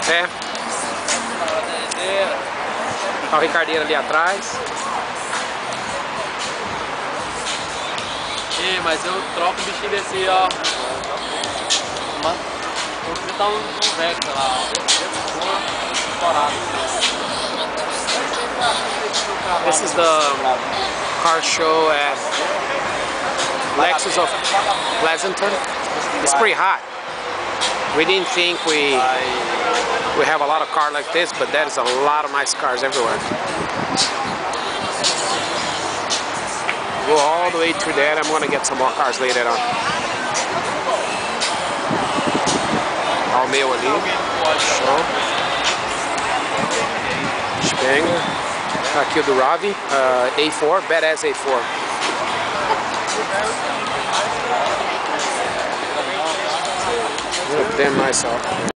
É. Olha o Ricardeiro ali atrás. Mas eu troco o bichinho desse, ó. Vou botar um Vex lá, ó. This is the car show at Lexus of Pleasanton. It's pretty hot. We didn't think we have a lot of cars like this, but there is a lot of nice cars everywhere. Go all the way through there. I'm gonna get some more cars later on. Olha o meu ali. Show. Spengler. Aqui o do Ravi. A4. Badass A4. Damn nice.